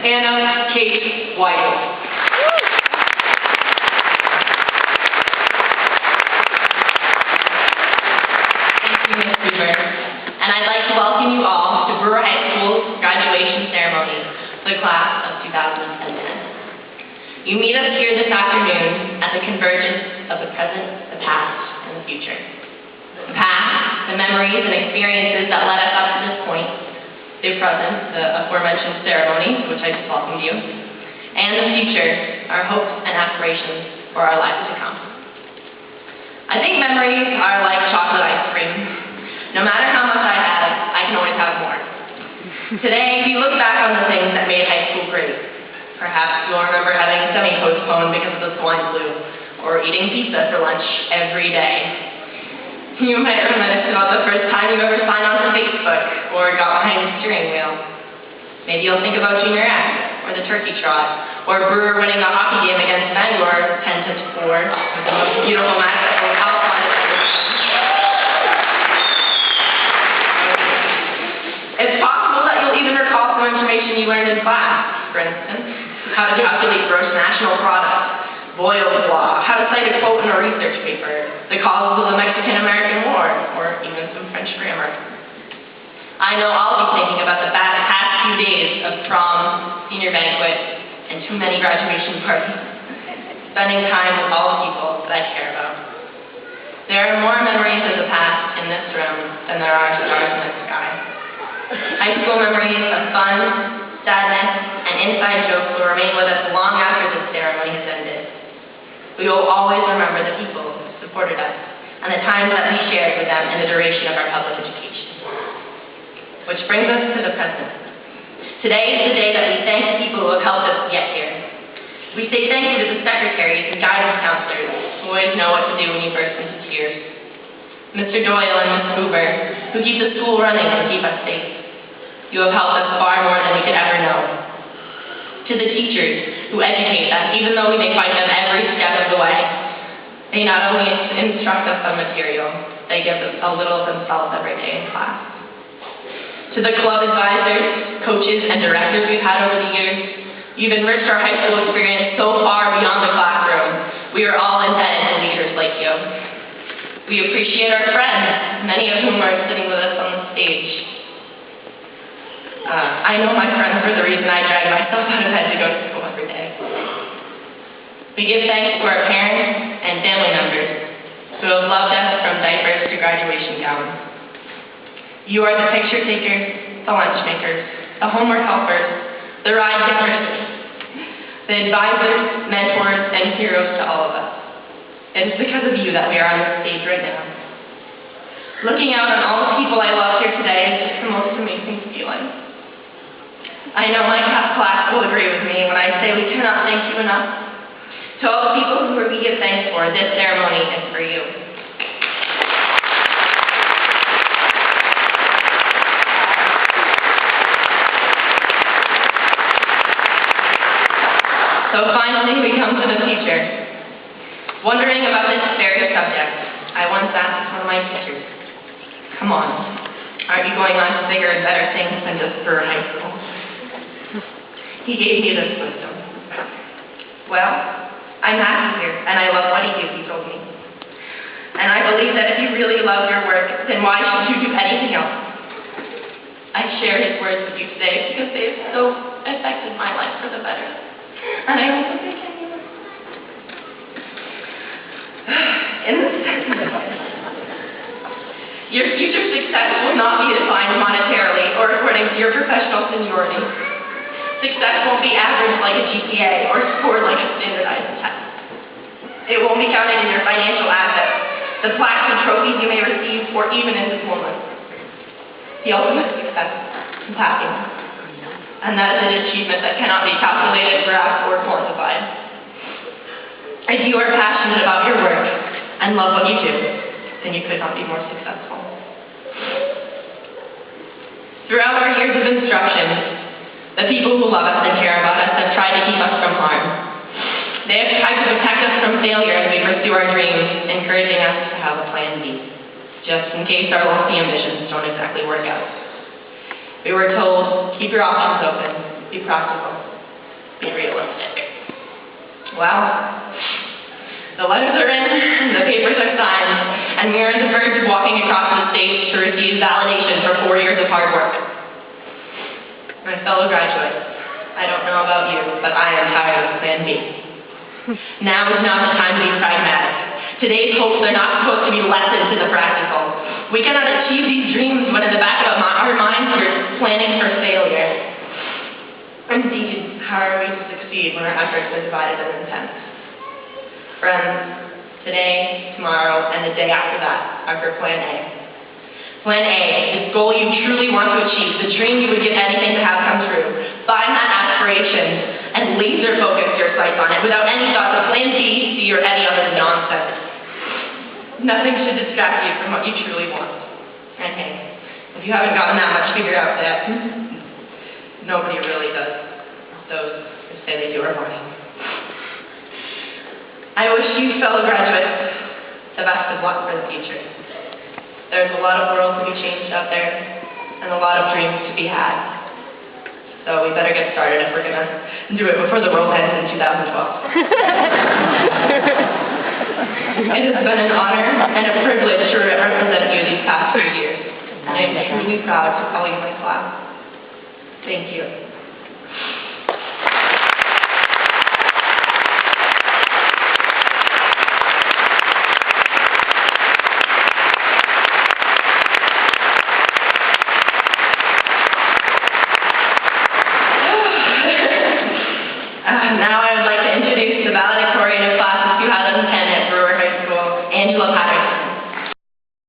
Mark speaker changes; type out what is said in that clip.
Speaker 1: Kate Weigel. Thank you, Ms. Brewer. And I'd like to welcome you all to Brewer High School's graduation ceremony for the class of 2010. You meet us here this afternoon at the convergence of the present, the past, and the future. The past, the memories and experiences that led us up to this point. The present, the aforementioned ceremony, which I just welcomed you. And the future, our hopes and aspirations for our lives to come. I think memories are like chocolate ice cream. No matter how much I have, I can always have more. Today, we look back on the things that made high school great. Perhaps you'll remember having a semi postponed because of the swine flu, or eating pizza for lunch every day. You might reminisce about the first time you ever signed on to Facebook, or got behind the steering wheel. Maybe you'll think about junior act, or the turkey trot, or Brewer winning the hockey game against Bangor 10-4, with the most beautiful match that will outline it. It's possible that you'll even recall some information you learned in class. For instance, how to calculate gross national product, Boyle's Law, how to cite a quote in a research paper, the causes of the Mexican-American War, or even some French grammar. I know I'll be thinking about the past few days of prom, senior banquet, and too many graduation parties, spending time with all the people that I care about. There are more memories of the past in this room than there are stars in the sky. High school memories of fun, sadness, and inside jokes will remain with us long after this ceremony has ended. We will always remember the people who supported us and the times that we shared with them in the duration of our public education. Which brings us to the present. Today is the day that we thank the people who have helped us get here. We say thank you to the secretaries and guidance counselors who always know what to do when you burst into tears. Mr. Doyle and Ms. Hoover, who keep the school running and keep us safe. You have helped us far more than we could ever know. To the teachers who educate us, even though we may fight them every step of the way. They not only instruct us on material, they give us a little of themselves every day in class. To the club advisors, coaches, and directors we've had over the years, you've enriched our high school experience so far beyond the classroom. We are all indebted to leaders like you. We appreciate our friends, many of whom are sitting with us on the stage. I know my friends were the reason I dragged myself out of bed to go to school every day. We give thanks to our parents and family members who have loved us from diapers to graduation gowns. You are the picture takers, the lunch makers, the homework helpers, the ride givers, the advisors, mentors, and heroes to all of us. It is because of you that we are on this stage right now. Looking out on all the people I love here today is just the most amazing feeling. I know my class will agree with me when I say we cannot thank you enough. To all the people who we give thanks for, this ceremony is for you. So finally, we come to the future. Wondering about this very subject, I once asked one of my teachers, "Come on, aren't you going on to bigger and better things than just Brewer High School?" He gave me this wisdom. "Well, I'm happy here, and I love what he told me. And I believe that if you really love your work, then why should you do anything else?" I share his words with you today because they have so affected my life for the better. And I hope that they can hear. In the second place, your future success will not be defined monetarily or according to your professional seniority. Success won't be averaged like a GPA or scored like a standardized test. It won't be counted in your financial assets, the plaques and trophies you may receive, or even in diplomas. The ultimate success is happiness. And that is an achievement that cannot be calculated, grasped, or quantified. If you are passionate about your work and love what you do, then you could not be more successful. Throughout our years of instruction, the people who love us and care about us have tried to keep us from harm. They have tried to protect us from failure as we pursue our dreams, encouraging us to have a plan B, just in case our lofty ambitions don't exactly work out. We were told, keep your options open, Be practical. Be realistic. Well, the letters are in, the papers are signed, and we are on the verge of walking across the stage to receive validation for 4 years of hard work. My fellow graduates, I don't know about you, but I am tired of Plan B. Now is not the time to be pragmatic. Today's hopes are not supposed to be lessons to the practical. We cannot achieve these dreams when in the back of our minds we're planning for failure. Indeed, how are we to succeed when our efforts are divided and intense? Friends, today, tomorrow, and the day after that are for Plan A. Plan A, this goal you truly want to achieve, the dream you would give anything to have come true. Find that aspiration and laser focus your sights on it without any thoughts of Plan B, C, or any other nonsense. Nothing should distract you from what you truly want. And hey, if you haven't gotten that much figured out yet, nobody really does. Those who say they do are lying. I wish you, fellow graduates, the best of luck for the future. There's a lot of world to be changed out there, and a lot of dreams to be had. So we better get started if we're going to do it before the world ends in 2012. It has been an honor and a privilege to represent you these past 3 years. I am truly proud to call you my class. Thank you.